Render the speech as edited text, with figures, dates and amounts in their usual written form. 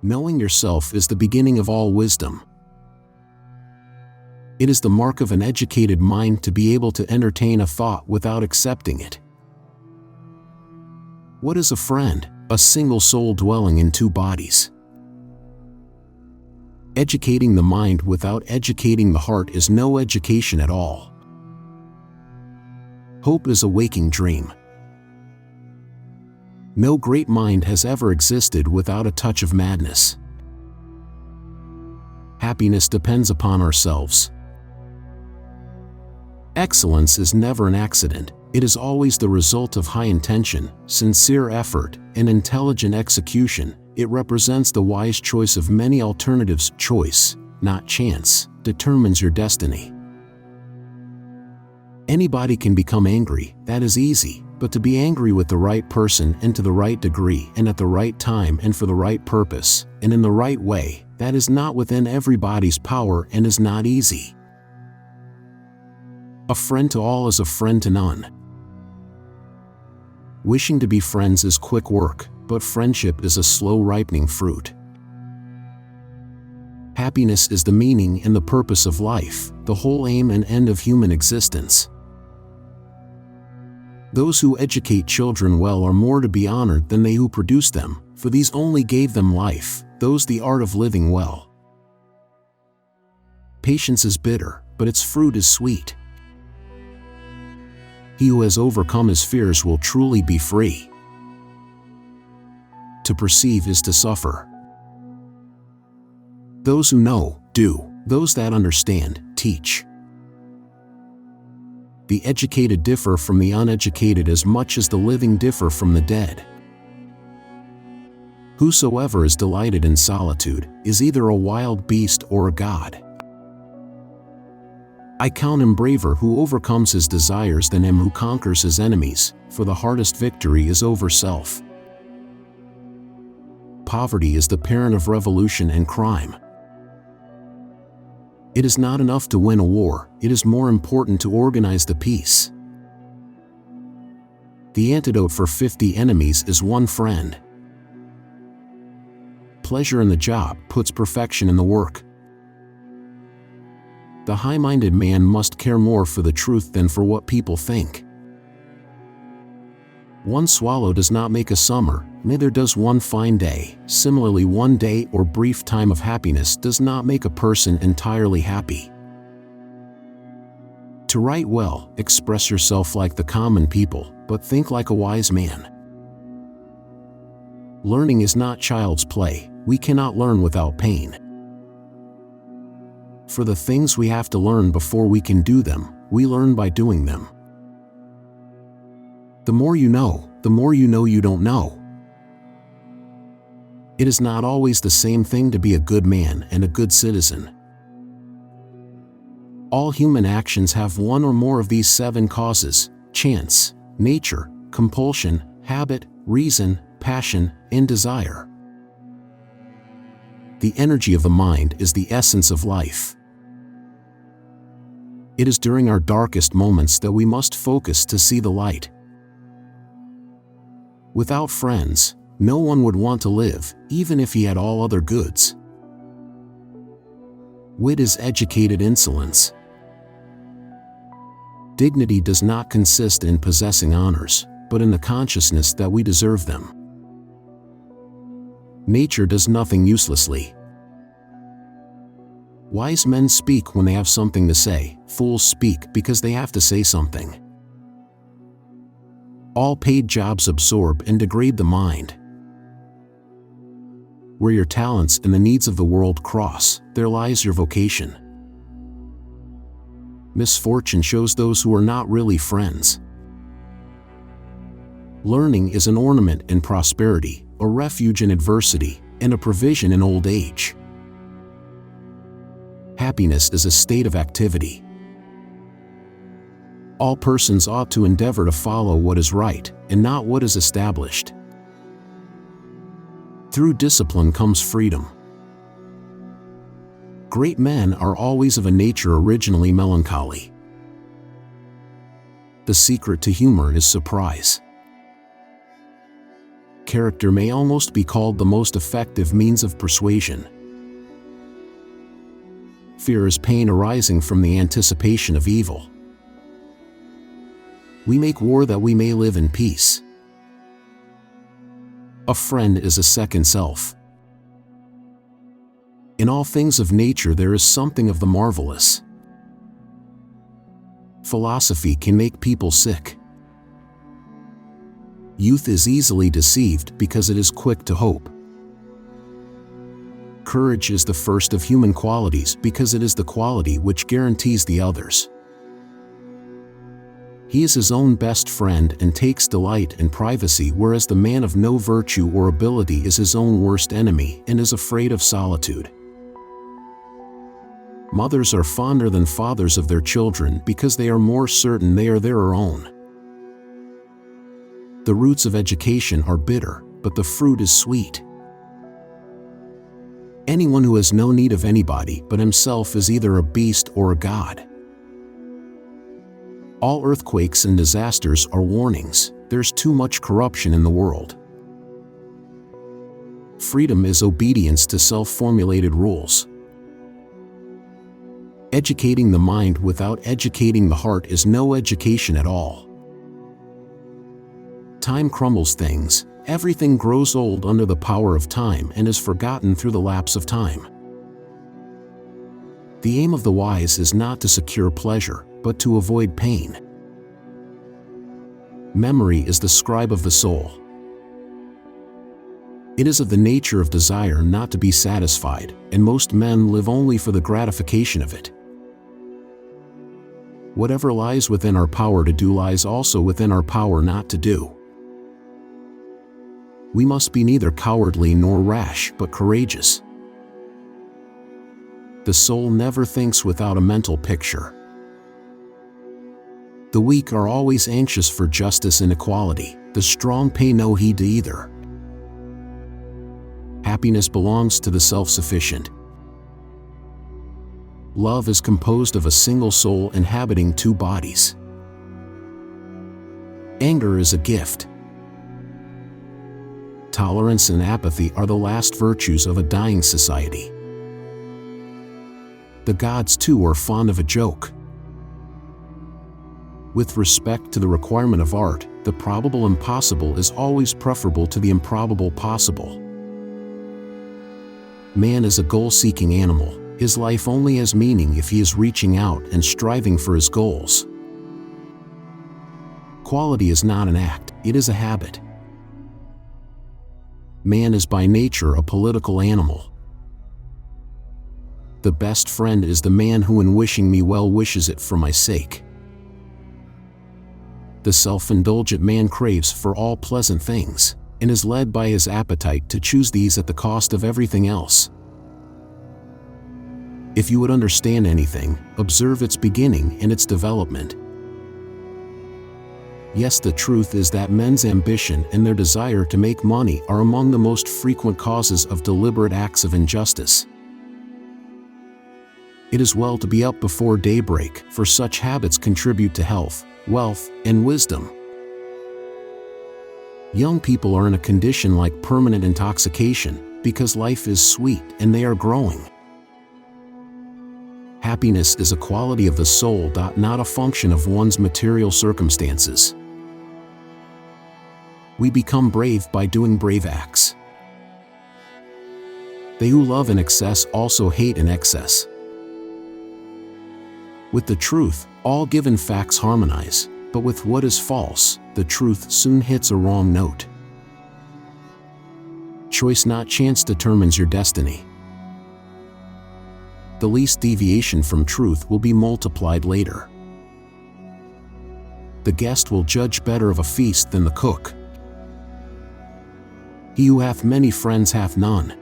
Knowing yourself is the beginning of all wisdom. It is the mark of an educated mind to be able to entertain a thought without accepting it. What is a friend? A single soul dwelling in two bodies. Educating the mind without educating the heart is no education at all. Hope is a waking dream. No great mind has ever existed without a touch of madness. Happiness depends upon ourselves. Excellence is never an accident. It is always the result of high intention, sincere effort, and intelligent execution. It represents the wise choice of many alternatives. Choice, not chance, determines your destiny. Anybody can become angry, that is easy, but to be angry with the right person and to the right degree and at the right time and for the right purpose and in the right way, that is not within everybody's power and is not easy. A friend to all is a friend to none. Wishing to be friends is quick work, but friendship is a slow ripening fruit. Happiness is the meaning and the purpose of life, the whole aim and end of human existence. Those who educate children well are more to be honored than they who produce them, for these only gave them life, those the art of living well. Patience is bitter, but its fruit is sweet. He who has overcome his fears will truly be free. To perceive is to suffer. Those who know, do. Those that understand, teach. The educated differ from the uneducated as much as the living differ from the dead. Whosoever is delighted in solitude is either a wild beast or a god. I count him braver who overcomes his desires than him who conquers his enemies, for the hardest victory is over self. Poverty is the parent of revolution and crime. It is not enough to win a war, it is more important to organize the peace. The antidote for 50 enemies is one friend. Pleasure in the job puts perfection in the work. The high-minded man must care more for the truth than for what people think. One swallow does not make a summer, neither does one fine day. Similarly, one day or brief time of happiness does not make a person entirely happy. To write well, express yourself like the common people, but think like a wise man. Learning is not child's play. We cannot learn without pain. For the things we have to learn before we can do them, we learn by doing them. The more you know you don't know. It is not always the same thing to be a good man and a good citizen. All human actions have one or more of these 7 causes: chance, nature, compulsion, habit, reason, passion, and desire. The energy of the mind is the essence of life. It is during our darkest moments that we must focus to see the light. Without friends, no one would want to live, even if he had all other goods. Wit is educated insolence. Dignity does not consist in possessing honors, but in the consciousness that we deserve them. Nature does nothing uselessly. Wise men speak when they have something to say, fools speak because they have to say something. All paid jobs absorb and degrade the mind. Where your talents and the needs of the world cross, there lies your vocation. Misfortune shows those who are not really friends. Learning is an ornament in prosperity, a refuge in adversity, and a provision in old age. Happiness is a state of activity. All persons ought to endeavor to follow what is right, and not what is established. Through discipline comes freedom. Great men are always of a nature originally melancholy. The secret to humor is surprise. Character may almost be called the most effective means of persuasion. Fear is pain arising from the anticipation of evil. We make war that we may live in peace. A friend is a second self. In all things of nature there is something of the marvelous. Philosophy can make people sick. Youth is easily deceived because it is quick to hope. Courage is the first of human qualities because it is the quality which guarantees the others. He is his own best friend and takes delight in privacy, whereas the man of no virtue or ability is his own worst enemy and is afraid of solitude. Mothers are fonder than fathers of their children because they are more certain they are their own. The roots of education are bitter, but the fruit is sweet. Anyone who has no need of anybody but himself is either a beast or a god. All earthquakes and disasters are warnings. There's too much corruption in the world. Freedom is obedience to self-formulated rules. Educating the mind without educating the heart is no education at all. Time crumbles things. Everything grows old under the power of time and is forgotten through the lapse of time. The aim of the wise is not to secure pleasure, but to avoid pain. Memory is the scribe of the soul. It is of the nature of desire not to be satisfied, and most men live only for the gratification of it. Whatever lies within our power to do lies also within our power not to do. We must be neither cowardly nor rash, but courageous. The soul never thinks without a mental picture. The weak are always anxious for justice and equality. The strong pay no heed to either. Happiness belongs to the self-sufficient. Love is composed of a single soul inhabiting two bodies. Anger is a gift. Tolerance and apathy are the last virtues of a dying society. The gods too are fond of a joke. With respect to the requirement of art, the probable impossible is always preferable to the improbable possible. Man is a goal-seeking animal. His life only has meaning if he is reaching out and striving for his goals. Quality is not an act, it is a habit. Man is by nature a political animal. The best friend is the man who in wishing me well wishes it for my sake. The self-indulgent man craves for all pleasant things, and is led by his appetite to choose these at the cost of everything else. If you would understand anything, observe its beginning and its development. Yes, the truth is that men's ambition and their desire to make money are among the most frequent causes of deliberate acts of injustice. It is well to be up before daybreak, for such habits contribute to health, wealth, and wisdom. Young people are in a condition like permanent intoxication, because life is sweet and they are growing. Happiness is a quality of the soul, not a function of one's material circumstances. We become brave by doing brave acts. They who love in excess also hate in excess. With the truth, all given facts harmonize, but with what is false, the truth soon hits a wrong note. Choice not chance determines your destiny. The least deviation from truth will be multiplied later. The guest will judge better of a feast than the cook. He who hath many friends hath none.